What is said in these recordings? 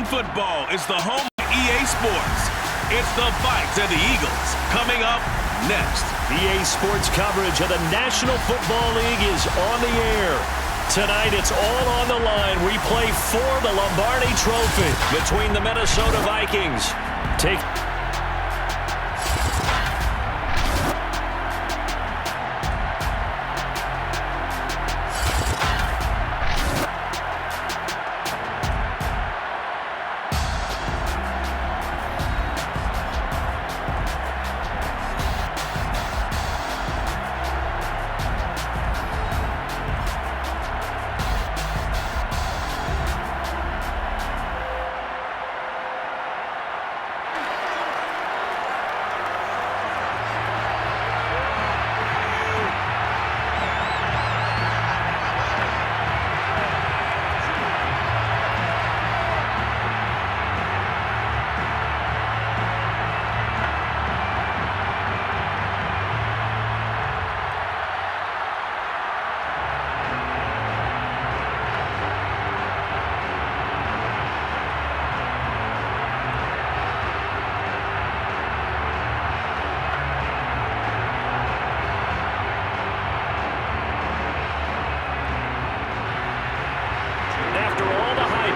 football is the home of EA Sports. It's the Vikes and the Eagles coming up next. EA Sports coverage of the National Football League is on the air. Tonight, it's all on the line. We play for the Lombardi Trophy between the Minnesota Vikings.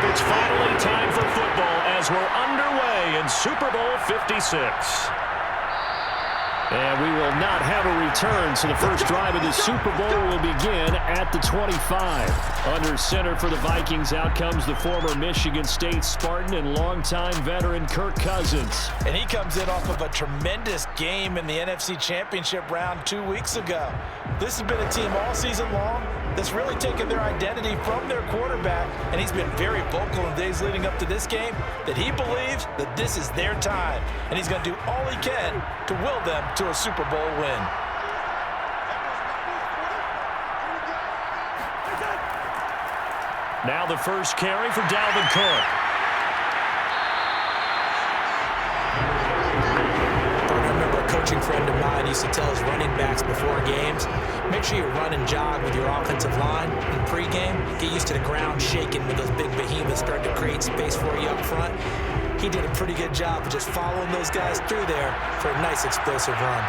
It's finally time for football as we're underway in Super Bowl 56. And we will not have a return, so the first drive of the Super Bowl will begin at the 25. Under center for the Vikings, out comes the former Michigan State Spartan and longtime veteran Kirk Cousins. And he comes in off of a tremendous game in the NFC Championship round 2 weeks ago. This has been a team all season long that's really taken their identity from their quarterback, and he's been very vocal in days leading up to this game that he believes that this is their time, and he's going to do all he can to will them to a Super Bowl win. Now the first carry for Dalvin Cook. I remember a coaching friend of mine used to tell his running backs before games, make sure you run and jog with your offensive line in pregame. Get used to the ground shaking when those big behemoths start to create space for you up front. He did a pretty good job of just following those guys through there for a nice explosive run.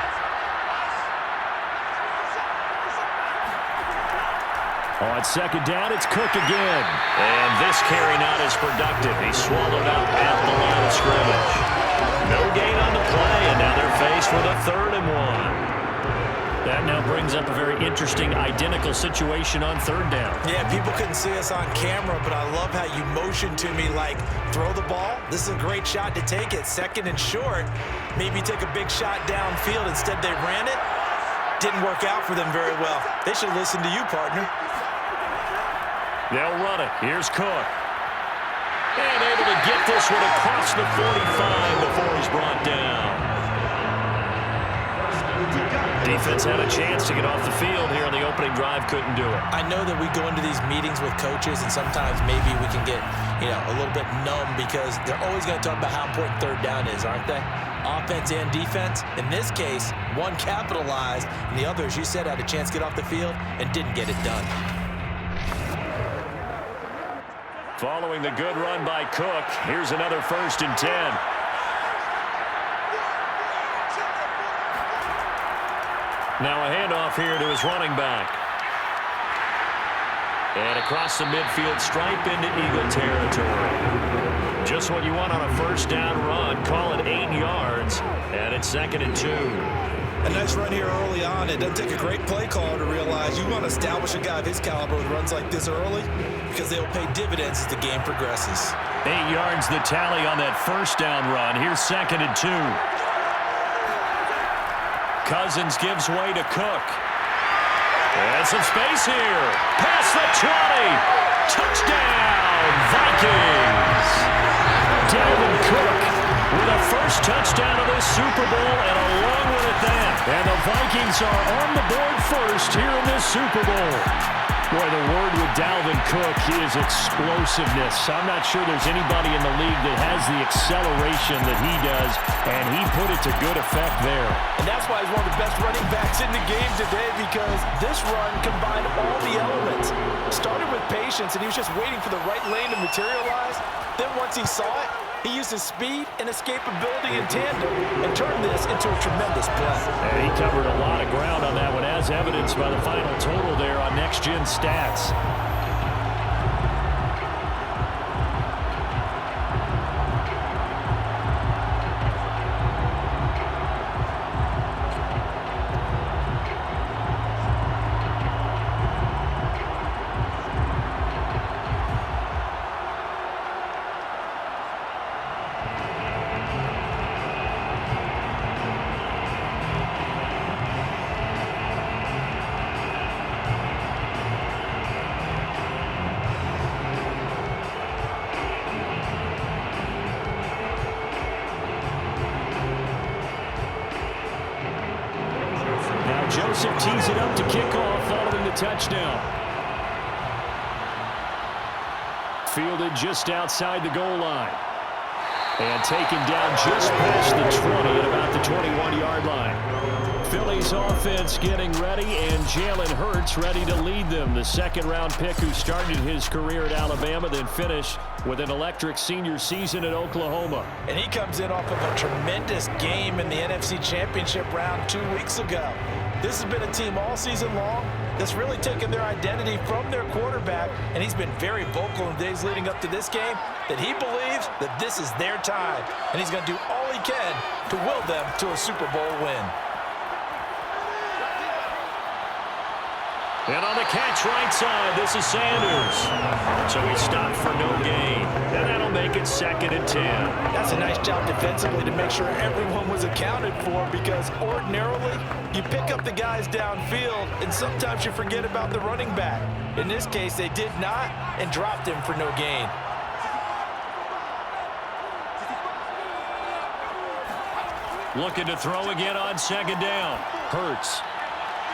On second down, it's Cook again. And this carry not as productive. He's swallowed up at the line of scrimmage. No gain on the play, and now they're faced with a 3rd and 1. That now brings up a very interesting identical situation on 3rd down. Yeah, people couldn't see us on camera, but I love how you motioned to me like, throw the ball. This is a great shot to take it. 2nd and short. Maybe take a big shot downfield. Instead, they ran it. Didn't work out for them very well. They should listen to you, partner. They'll run it. Here's Cook. And able to get this one across the 45 before he's brought down. Defense had a chance to get off the field here on the opening drive, couldn't do it. I know that we go into these meetings with coaches, and sometimes maybe we can get, a little bit numb because they're always going to talk about how important 3rd down is, aren't they? Offense and defense. In this case, one capitalized, and the other, as you said, had a chance to get off the field and didn't get it done. Following the good run by Cook, here's another 1st and 10. Now a handoff here to his running back. And across the midfield stripe into Eagle territory. Just what you want on a 1st down run. Call it 8 yards. And it's 2nd and 2. A nice run here early on. It doesn't take a great play caller to realize you want to establish a guy of his caliber with runs like this early because they'll pay dividends as the game progresses. 8 yards the tally on that 1st down run. Here's 2nd and 2. Cousins gives way to Cook. And some space here. Past the 20. Touchdown, Vikings. Dalvin Cook with a 1st touchdown of this Super Bowl and a long one at that. And the Vikings are on the board first here in this Super Bowl. Boy, the word with Dalvin Cook is explosiveness. I'm not sure there's anybody in the league that has the acceleration that he does, and he put it to good effect there. And that's why he's one of the best running backs in the game today, because this run combined all the elements. Started with patience, and he was just waiting for the right lane to materialize. Then once he saw it, he used his speed and escapability in tandem and turned this into a tremendous play. And he covered a lot of ground on that one, as evidenced by the final total there on Next Gen Stats. Joseph tees it up to kick off following the touchdown. Fielded just outside the goal line. And taken down just past the 20 at about the 21-yard line. Philly's offense getting ready, and Jalen Hurts ready to lead them. The second-round pick who started his career at Alabama, then finished with an electric senior season at Oklahoma. And he comes in off of a tremendous game in the NFC Championship round 2 weeks ago. This has been a team all season long that's really taken their identity from their quarterback, and he's been very vocal in the days leading up to this game that he believes that this is their time, and he's going to do all he can to will them to a Super Bowl win. And on the catch right side, this is Sanders. So he stopped for no gain. And that'll make it 2nd and 10. That's a nice job defensively to make sure everyone was accounted for, because ordinarily you pick up the guys downfield and sometimes you forget about the running back. In this case, they did not and dropped him for no gain. Looking to throw again on 2nd down. Hurts.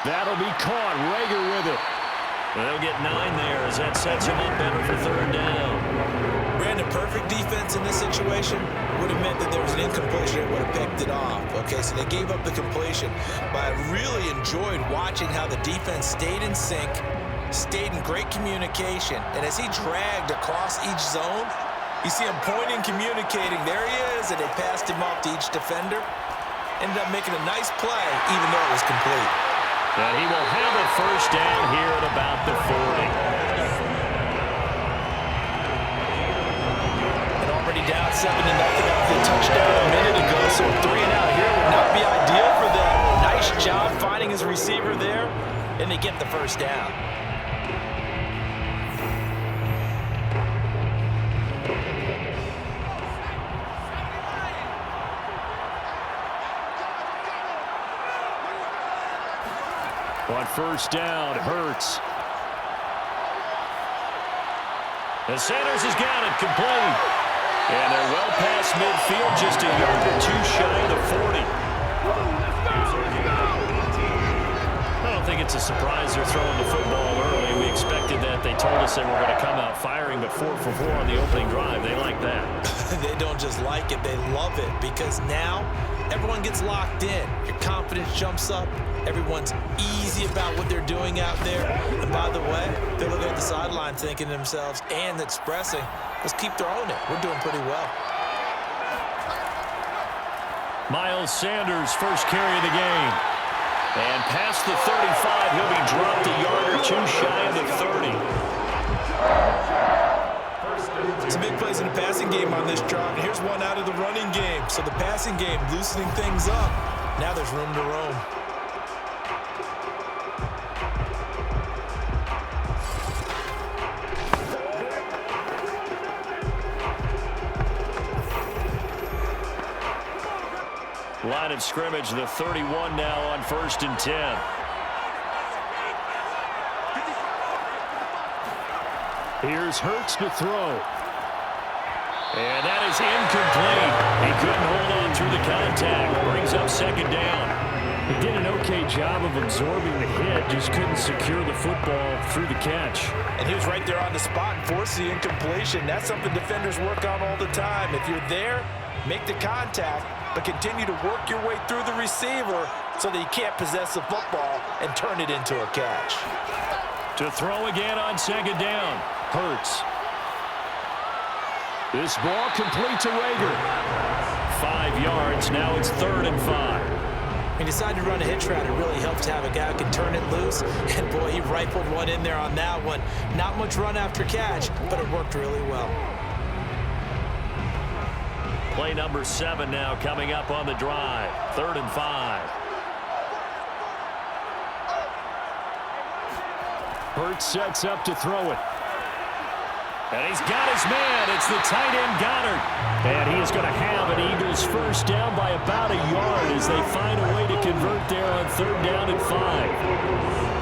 That'll be caught. Rager with it. They'll get 9 there as that sets him up better for 3rd down. Brandon, perfect defense in this situation would have meant that there was an incompletion that would have picked it off. Okay, so they gave up the completion. But I really enjoyed watching how the defense stayed in sync, stayed in great communication, and as he dragged across each zone, you see him pointing, communicating. There he is, and they passed him off to each defender. Ended up making a nice play, even though it was complete. And he will have a 1st down here at about the 40. And already down 7-0 after the touchdown a minute ago, so 3 and out here would not be ideal for them. Nice job finding his receiver there, and they get the 1st down. On 1st down, Hurts. And Sanders has got it complete. And they're well past midfield, just a yard or 2 shy of the 40. I don't think it's a surprise they're throwing the football early. We expected that. They told us they were going to come out firing, but 4 for 4 on the opening drive. They like that. They don't just like it, they love it, because now everyone gets locked in. Your confidence jumps up. Everyone's easy about what they're doing out there. And by the way, they're looking at the sideline thinking to themselves and expressing, let's keep throwing it. We're doing pretty well. Miles Sanders, first carry of the game. And past the 35, he'll be dropped a yard or 2 shy of the 30. Some big plays in the passing game on this drive. And here's one out of the running game. So the passing game loosening things up. Now there's room to roam. Line of scrimmage, the 31 now on 1st and 10. Here's Hurts to throw. And that is incomplete. He couldn't hold on through the contact. Brings up 2nd down. He did an okay job of absorbing the hit, just couldn't secure the football through the catch. And he was right there on the spot and forced the incompletion. That's something defenders work on all the time. If you're there, make the contact, but continue to work your way through the receiver so that you can't possess the football and turn it into a catch. To throw again on 2nd down, Hurts. This ball complete to Rager. 5 yards. Now it's 3rd and 5. He decided to run a hitch route. It really helps to have a guy who can turn it loose. And, boy, he rifled one in there on that one. Not much run after catch, but it worked really well. Play number 7 now coming up on the drive. 3rd and 5. Hurts sets up to throw it. And he's got his man. It's the tight end Goddard. And he is going to have an Eagles first down by about a yard as they find a way to convert there on 3rd down and 5.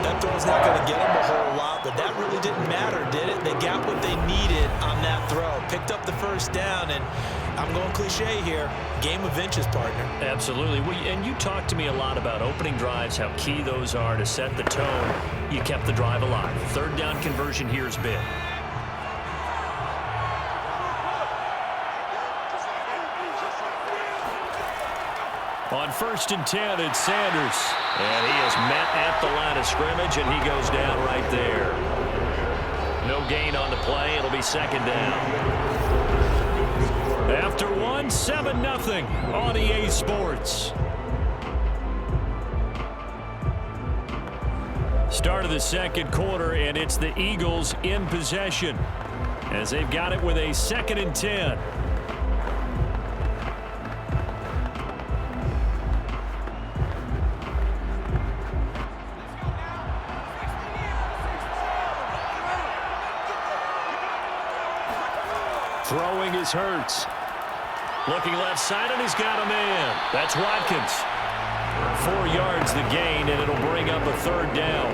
That throw's not going to get them a whole lot, but that really didn't matter, did it? They got what they needed on that throw. Picked up the first down, and I'm going cliche here. Game of inches, partner. Absolutely. And you talked to me a lot about opening drives, how key those are to set the tone. You kept the drive alive. 3rd down conversion here is big. On 1st and 10, it's Sanders. And he is met at the line of scrimmage, and he goes down right there. No gain on the play. It'll be 2nd down. After 1, 7-0 on EA Sports. Start of the 2nd quarter, and it's the Eagles in possession as they've got it with a 2nd and 10. Throwing is Hurts. Looking left side, and he's got a man. That's Watkins. 4 yards the gain, and it'll bring up a 3rd down.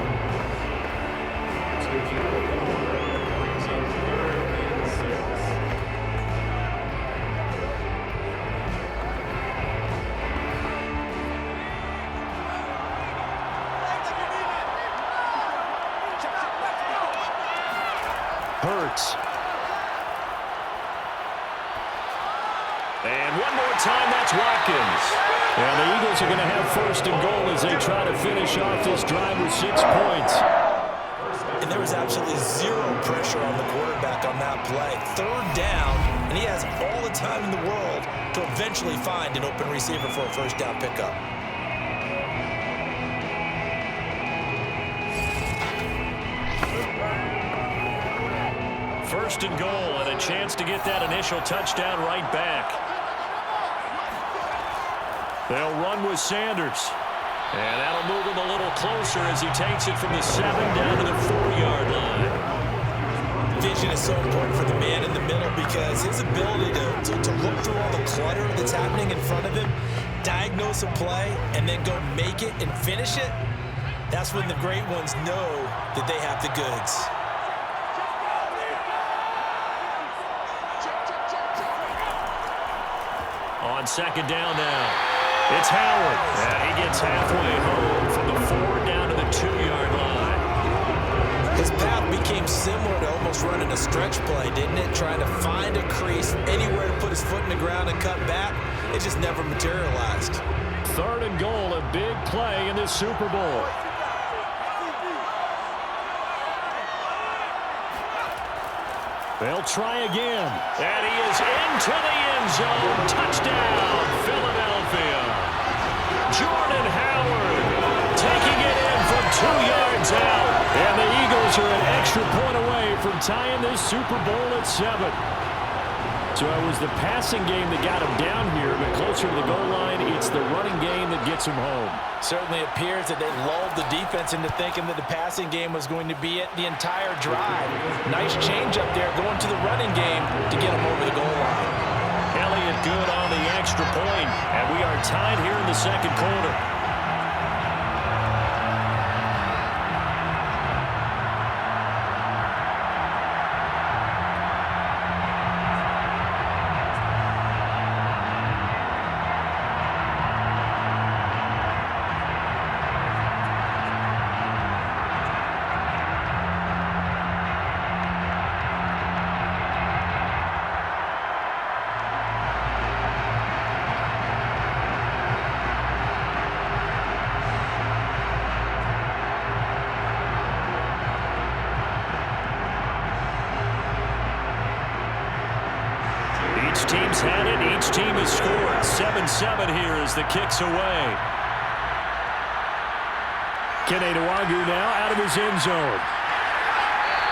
Hurts. And one more time, that's Watkins. And the Eagles are going to have 1st and goal as they try to finish off this drive with 6 points. And there was absolutely zero pressure on the quarterback on that play. 3rd down, and he has all the time in the world to eventually find an open receiver for a 1st down pickup. First and goal, and a chance to get that initial touchdown right back. They'll run with Sanders. And that'll move him a little closer as he takes it from the 7 down to the 4-yard line. Vision is so important for the man in the middle because his ability to look through all the clutter that's happening in front of him, diagnose a play, and then go make it and finish it, that's when the great ones know that they have the goods. On 2nd down now. It's Howard. Yeah, he gets halfway home from the 4 down to the 2-yard line. His path became similar to almost running a stretch play, didn't it? Trying to find a crease, anywhere to put his foot in the ground and cut back. It just never materialized. 3rd and goal, a big play in this Super Bowl. They'll try again. And he is into the end zone. Touchdown, Philadelphia. Jordan Howard taking it in from 2 yards out. And the Eagles are an extra point away from tying this Super Bowl at 7. So it was the passing game that got him down here, but closer to the goal line, it's the running game that gets him home. Certainly appears that they lulled the defense into thinking that the passing game was going to be it the entire drive. Nice change up there going to the running game to get him over the goal line. Elliott good on the extra point, and we are tied here in the 2nd quarter. at it. Each team has scored 7-7 here as the kick's away. Keneduagu now out of his end zone.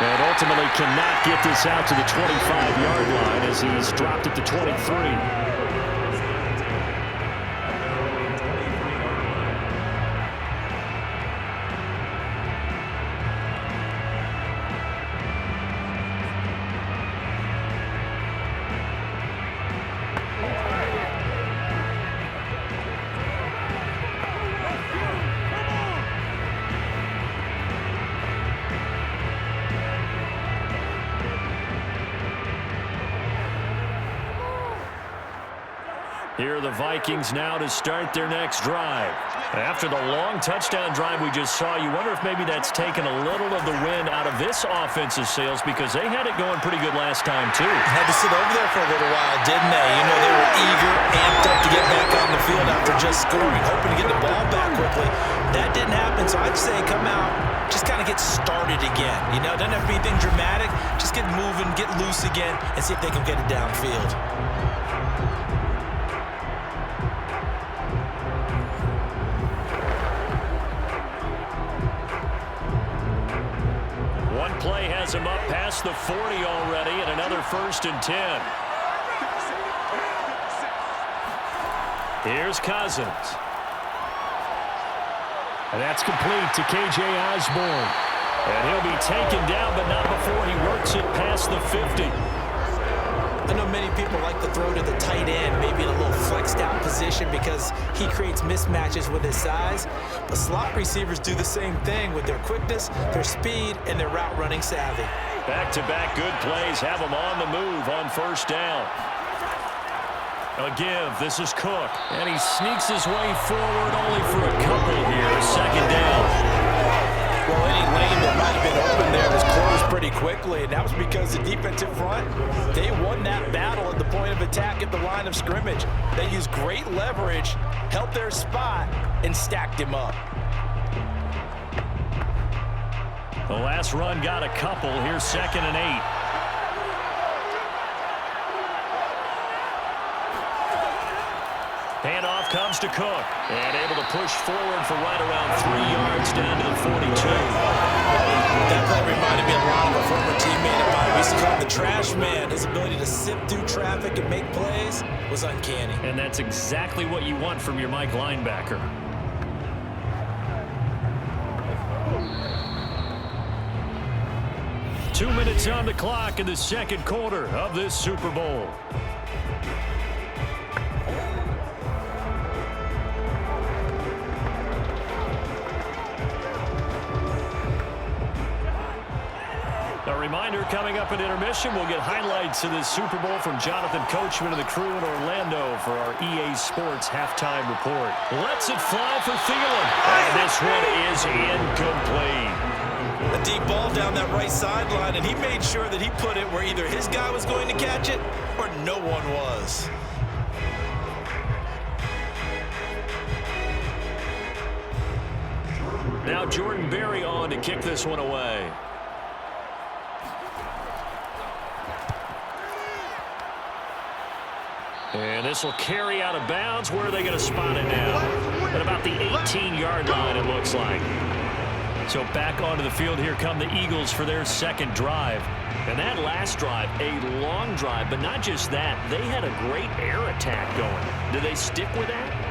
And ultimately cannot get this out to the 25-yard line as he's dropped at the 23. Here are the Vikings now to start their next drive. After the long touchdown drive we just saw, you wonder if maybe that's taken a little of the wind out of this offensive sails because they had it going pretty good last time, too. Had to sit over there for a little while, didn't they? You know, they were eager, amped up to get back on the field after just scoring, hoping to get the ball back quickly. That didn't happen, so I'd say come out, just kind of get started again. You know, doesn't have to be anything dramatic. Just get moving, get loose again, and see if they can get it downfield. Play has him up past the 40 already, and another 1st and 10. Here's Cousins. And that's complete to K.J. Osborne. And he'll be taken down, but not before he works it past the 50. I know many people like to throw to the tight end, maybe in a little flexed out position because he creates mismatches with his size. But slot receivers do the same thing with their quickness, their speed, and their route running savvy. Back-to-back good plays have him on the move on 1st down. A give. This is Cook. And he sneaks his way forward only for a couple here. 2nd down. Well, any lane that might have been open there was closed pretty quickly, and that was because the defensive front, they won that battle at the point of attack at the line of scrimmage. They used great leverage, held their spot, and stacked him up. The last run got a couple. Here's 2nd and 8. Handoff comes to Cook. And able to push forward for right around 3 yards down to the 42. That play reminded me a lot of a former teammate of mine. We used to call him the trash man. His ability to sift through traffic and make plays was uncanny. And that's exactly what you want from your Mike linebacker. Two minutes on the clock in the 2nd quarter of this Super Bowl. A reminder, coming up at intermission, we'll get highlights of this Super Bowl from Jonathan Coachman and the crew in Orlando for our EA Sports halftime report. Lets it fly for Thielen. And this one is incomplete. A deep ball down that right sideline, and he made sure that he put it where either his guy was going to catch it or no one was. Now Jordan Berry on to kick this one away. And this will carry out of bounds. Where are they going to spot it now? At about the 18-yard line, it looks like. So back onto the field, here come the Eagles for their 2nd drive. And that last drive, a long drive, but not just that. They had a great air attack going. Do they stick with that?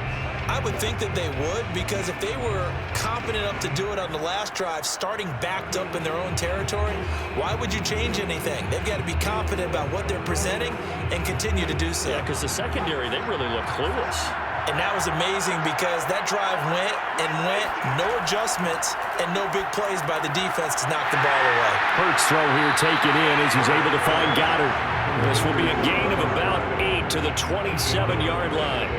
I would think that they would, because if they were confident enough to do it on the last drive, starting backed up in their own territory, why would you change anything? They've got to be confident about what they're presenting and continue to do so. Yeah, because the secondary, they really look clueless. And that was amazing because that drive went and went, no adjustments and no big plays by the defense to knock the ball away. Hurts throw here taken in as he's able to find Goddard. This will be a gain of about 8 to the 27-yard line.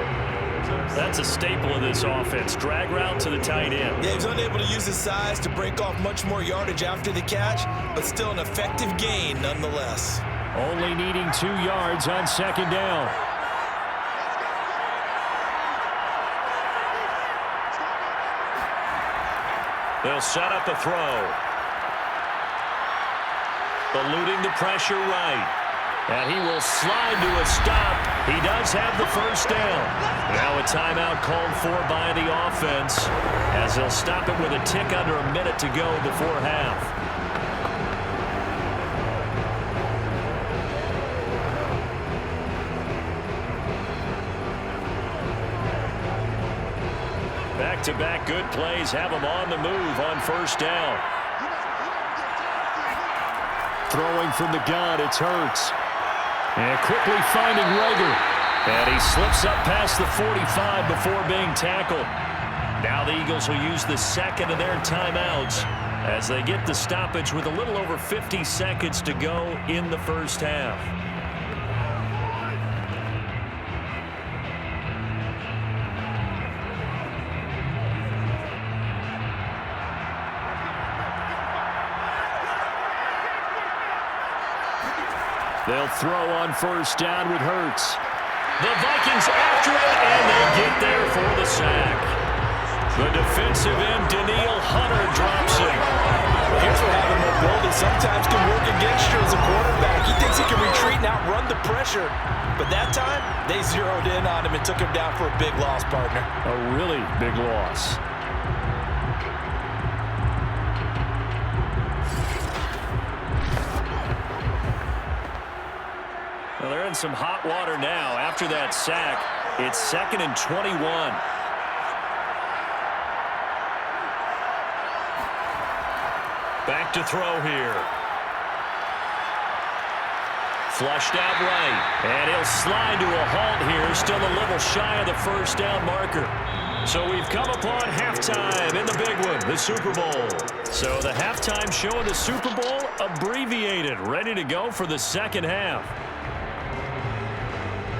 That's a staple of this offense. Drag route to the tight end. Yeah, he was unable to use his size to break off much more yardage after the catch, but still an effective gain nonetheless. Only needing 2 yards on 2nd down. They'll set up a throw. Eluding the pressure right. And he will slide to a stop. He does have the first down. Now a timeout called for by the offense, as they'll stop it with a tick under a minute to go before half. Back-to-back good plays have him on the move on first down. Throwing from the gun, it's Hurts. And quickly finding Rager. And he slips up past the 45 before being tackled. Now the Eagles will use the second of their timeouts as they get the stoppage with a little over 50 seconds to go in the first half. They'll throw on first down with Hurts. The Vikings after it, and they get there for the sack. The defensive end, Daniil Hunter, drops it. Here's what having mobility sometimes can work against you as a quarterback. He thinks he can retreat and outrun the pressure. But that time, they zeroed in on him and took him down for a big loss, partner. A really big loss. Well, they're in some hot water now. After that sack, it's 2nd and 21. Back to throw here. Flushed out right. And he'll slide to a halt here. Still a little shy of the first down marker. So we've come upon halftime in the big one, the Super Bowl. So the halftime show of the Super Bowl abbreviated, ready to go for the second half.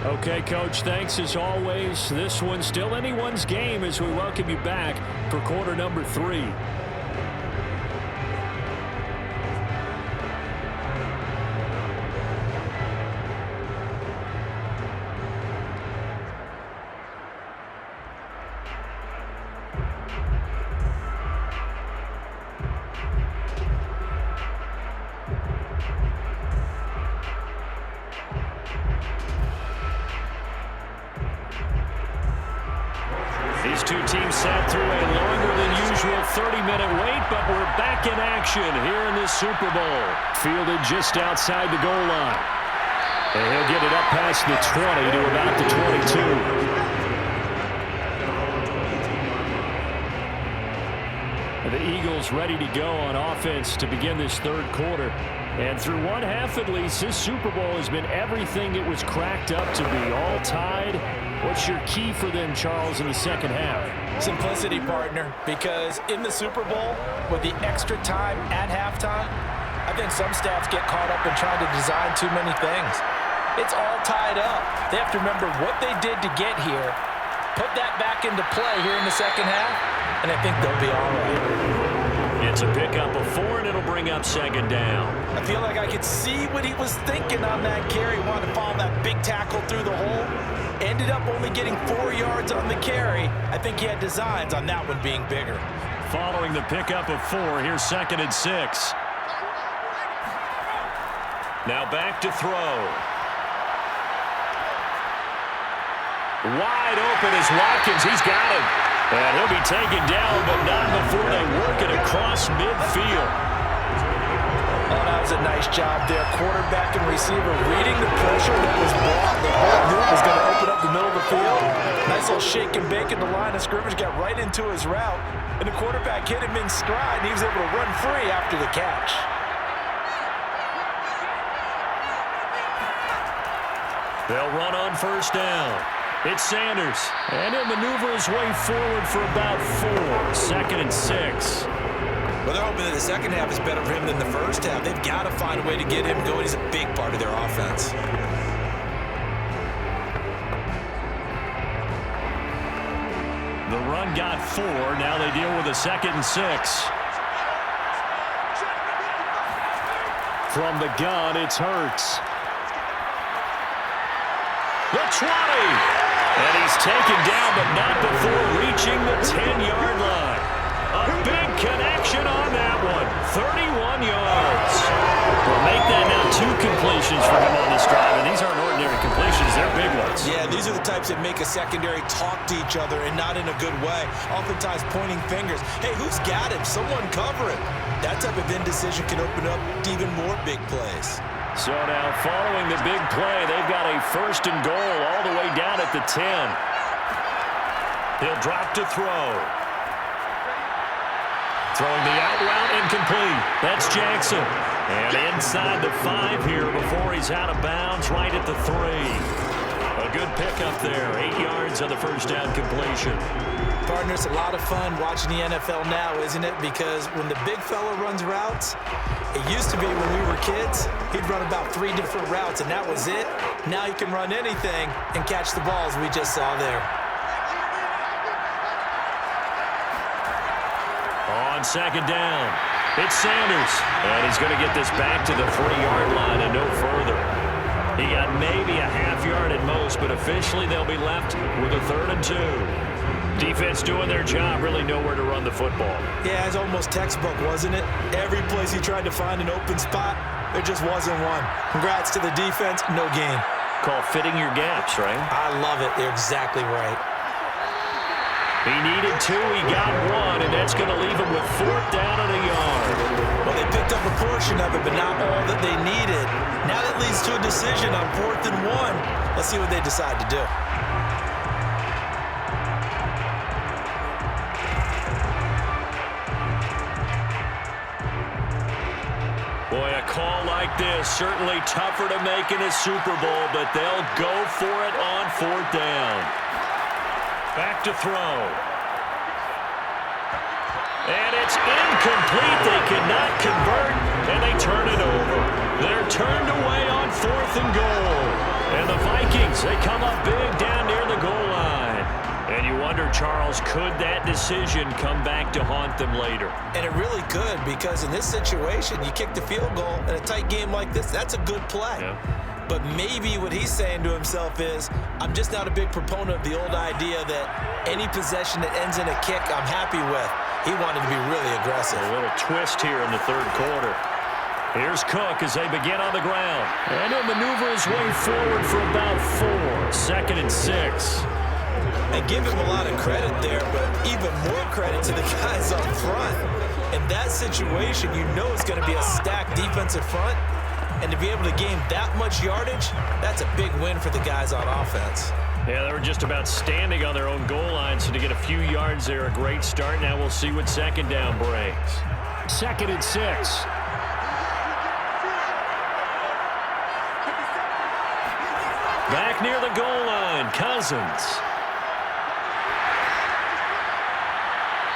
Okay, Coach, thanks as always. This one's still anyone's game as we welcome you back for quarter number 3. These two teams sat through a longer than usual 30-minute wait, but we're back in action here in this Super Bowl. Fielded just outside the goal line. And he'll get it up past the 20 to about the 22. The Eagles ready to go on offense to begin this third quarter. And through one half at least, this Super Bowl has been everything it was cracked up to be. All tied. What's your key for them, Charles, in the second half? Simplicity, partner, because in the Super Bowl, with the extra time at halftime, I think some staffs get caught up in trying to design too many things. It's all tied up. They have to remember what they did to get here, put that back into play here in the second half, and I think they'll be all right. It's a pickup of 4, and it'll bring up second down. I feel like I could see what he was thinking on that carry. He wanted to follow that big tackle through the hole. Ended up only getting 4 yards on the carry. I think he had designs on that one being bigger. Following the pickup of 4, here's 2nd and 6. Now back to throw. Wide open is Watkins. He's got him. And he'll be taken down, but not before they work it across midfield. Oh, that was a nice job there. Quarterback and receiver reading the pressure that was brought. The ball knew it was going to open up the middle of the field. Nice little shake and bake in the line of scrimmage. Got right into his route. And the quarterback hit him in stride, and he was able to run free after the catch. They'll run on first down. It's Sanders. And he'll maneuver his way forward for about 4. 2nd and 6. Well, they're hoping that the second half is better for him than the first half. They've got to find a way to get him going. He's a big part of their offense. The run got 4. Now they deal with a 2nd and 6. From the gun, it's Hurts. The 20. And he's taken down, but not before reaching the 10-yard line. A big connection on that one. 31 yards. Well, make that now 2 completions for him on this drive, and these aren't ordinary completions. They're big ones. Yeah, these are the types that make a secondary talk to each other and not in a good way. Oftentimes pointing fingers. Hey, who's got him? Someone cover him. That type of indecision can open up to even more big plays. So now following the big play, they've got a 1st and goal all the way down at the 10. He'll drop to throw. Throwing the out route incomplete. That's Jackson. And inside the 5 here before he's out of bounds right at the 3. A good pickup there. 8 yards on the 1st down completion. Partner, it's a lot of fun watching the NFL now, isn't it? Because when the big fella runs routes, it used to be when we were kids, he'd run about 3 different routes, and that was it. Now he can run anything and catch the balls we just saw there. On 2nd down, it's Sanders. And he's going to get this back to the 3-yard line and no further. He got maybe a half yard at most, but officially they'll be left with a 3rd and 2. Defense doing their job, really nowhere to run the football. Yeah, it's almost textbook, wasn't it? Every place he tried to find an open spot, there just wasn't one. Congrats to the defense, no gain. Call fitting your gaps, right? I love it. You're exactly right. He needed 2, he got 1, and that's going to leave him with 4th down and a yard. Well, they picked up a portion of it, but not all that they needed. Now that leads to a decision on 4th and 1. Let's see what they decide to do. Boy, a call like this, certainly tougher to make in a Super Bowl, but they'll go for it on 4th down. Back to throw. And it's incomplete. They cannot convert, and they turn it over. They're turned away on 4th and goal. And the Vikings, they come up big down near the goal line. And you wonder, Charles, could that decision come back to haunt them later? And it really could, because in this situation, you kick the field goal in a tight game like this, that's a good play. Yeah. But maybe what he's saying to himself is, I'm just not a big proponent of the old idea that any possession that ends in a kick I'm happy with. He wanted to be really aggressive. A little twist here in the 3rd quarter. Here's Cook as they begin on the ground. And he'll maneuver his way forward for about 4. 2nd and 6. And give him a lot of credit there, but even more credit to the guys up front. In that situation, you know it's going to be a stacked defensive front. And to be able to gain that much yardage, that's a big win for the guys on offense. Yeah, they were just about standing on their own goal line, so to get a few yards there, a great start. Now we'll see what 2nd down brings. 2nd and 6. Back near the goal line, Cousins.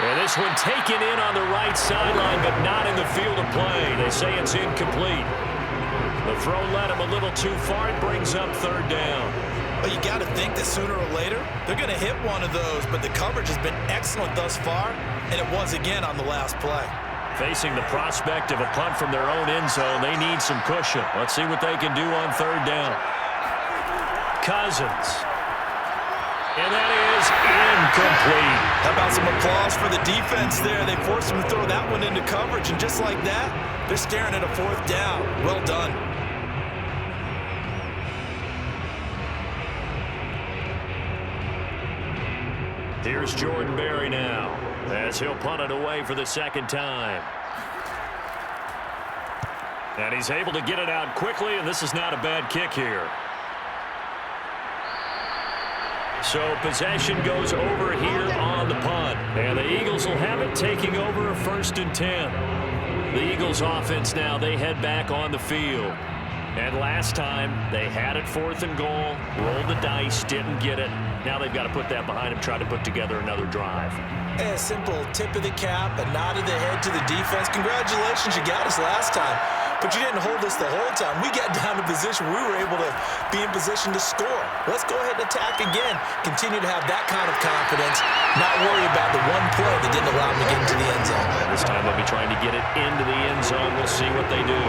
And this one taken in on the right sideline, but not in the field of play. They say it's incomplete. The throw led him a little too far. It brings up 3rd down. But you got to think that sooner or later, they're going to hit one of those. But the coverage has been excellent thus far, and it was again on the last play. Facing the prospect of a punt from their own end zone, they need some cushion. Let's see what they can do on 3rd down. Cousins. And that is incomplete. How about some applause for the defense there? They forced him to throw that one into coverage, and just like that, they're staring at a 4th down. Well done. Here's Jordan Berry now, as he'll punt it away for the 2nd time. And he's able to get it out quickly, and this is not a bad kick here. So possession goes over here on the punt. And the Eagles will have it, taking over a 1st and 10. The Eagles offense now, they head back on the field. And last time, they had it 4th and goal, rolled the dice, didn't get it. Now they've got to put that behind them, try to put together another drive. A simple tip of the cap, a nod of the head to the defense. Congratulations, you got us last time. But you didn't hold us the whole time. We got down to position where we were able to be in position to score. Let's go ahead and attack again. Continue to have that kind of confidence, not worry about the one play that didn't allow them to get into the end zone. And this time they'll be trying to get it into the end zone. We'll see what they do.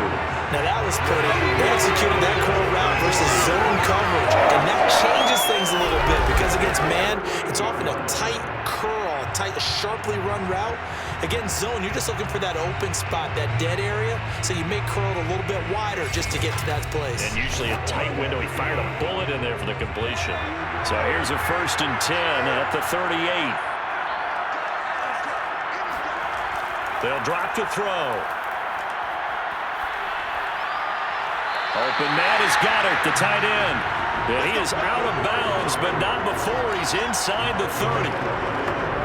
Now that was pretty. They executed that curl route versus zone coverage. And that changes things a little bit because against man, it's often a tight curl tight, sharply run route. Against zone, you're just looking for that open spot, that dead area, so you may curl it a little bit wider just to get to that place. And usually a tight window. He fired a bullet in there for the completion. So here's a 1st and 10 at the 38. They'll drop to throw. Open man has got it, the tight end. And he is out of bounds, but not before he's inside the 30.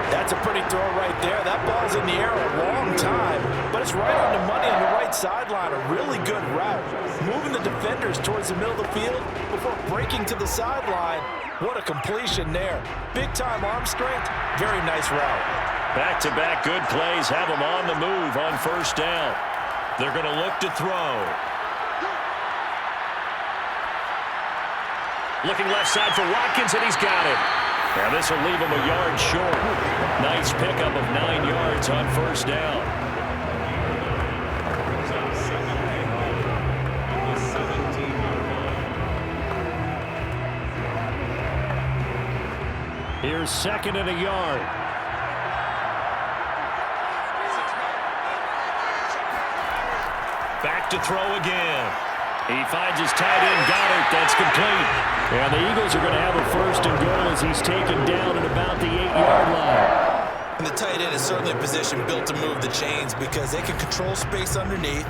That's a pretty throw right there. That ball's in the air a long time, but it's right on the money on the right sideline. A really good route. Moving the defenders towards the middle of the field before breaking to the sideline. What a completion there. Big-time arm strength. Very nice route. Back-to-back good plays have him on the move on 1st down. They're going to look to throw. Looking left side for Watkins, and he's got it. Now this will leave him a yard short. Nice pickup of 9 yards on 1st down. Here's 2nd and a yard. Back to throw again. He finds his tight end, got it, that's complete. And the Eagles are going to have a 1st and goal as he's taken down at about the 8-yard line. And the tight end is certainly a position built to move the chains because they can control space underneath.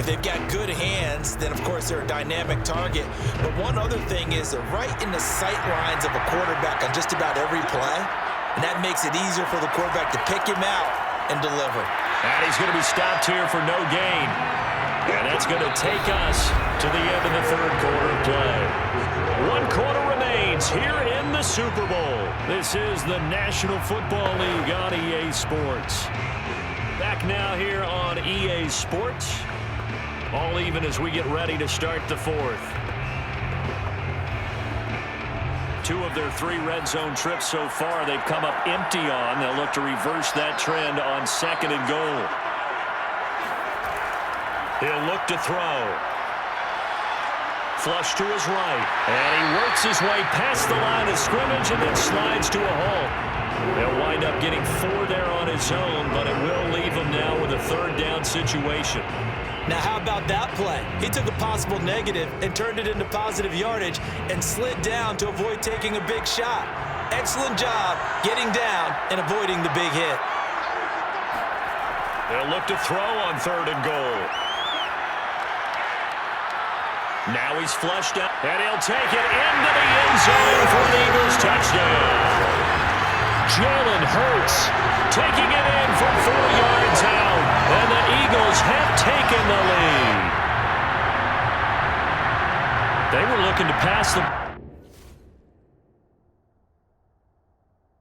If they've got good hands, then of course they're a dynamic target. But one other thing is they're right in the sight lines of a quarterback on just about every play. And that makes it easier for the quarterback to pick him out and deliver. And he's going to be stopped here for no gain. And that's going to take us to the end of the 3rd quarter of play. 1 quarter remains here in the Super Bowl. This is the National Football League on EA Sports. Back now here on EA Sports. All even as we get ready to start the 4th. 2 of their 3 red zone trips so far they've come up empty on. They'll look to reverse that trend on 2nd and goal. He'll look to throw. Flush to his right. And he works his way past the line of scrimmage and then slides to a halt. They'll wind up getting 4 there on his own, but it will leave him now with a 3rd down situation. Now, how about that play? He took a possible negative and turned it into positive yardage and slid down to avoid taking a big shot. Excellent job getting down and avoiding the big hit. They'll look to throw on 3rd and goal. Now he's flushed out, and he'll take it into the end zone for an Eagles touchdown. Jalen Hurts taking it in from 4 yards out, and the Eagles have taken the lead. They were looking to pass the...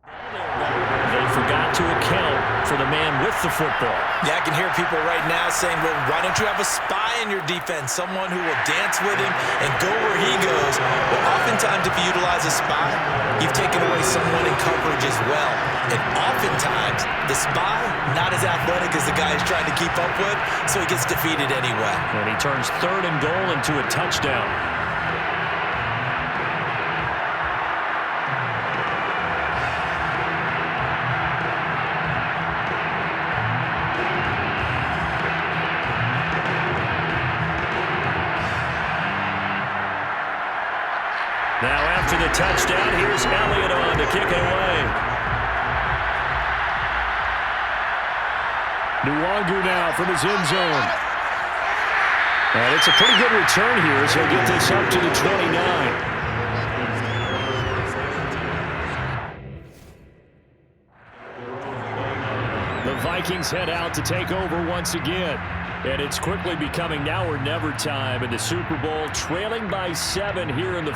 They forgot to account for the man with the football. Yeah, I can hear people right now saying, well, why don't you have a spy in your defense, someone who will dance with him and go where he goes? Well, oftentimes if you utilize a spy, you've taken away someone in coverage as well. And oftentimes, the spy, not as athletic as the guy he's trying to keep up with, so he gets defeated anyway. And he turns 3rd and goal into a touchdown. Now after the touchdown, here's Elliott on to kick it away. Nwangu now from his end zone. And it's a pretty good return here as he'll get this up to the 29. The Vikings head out to take over once again. And it's quickly becoming now or never time in the Super Bowl, trailing by 7 here in the...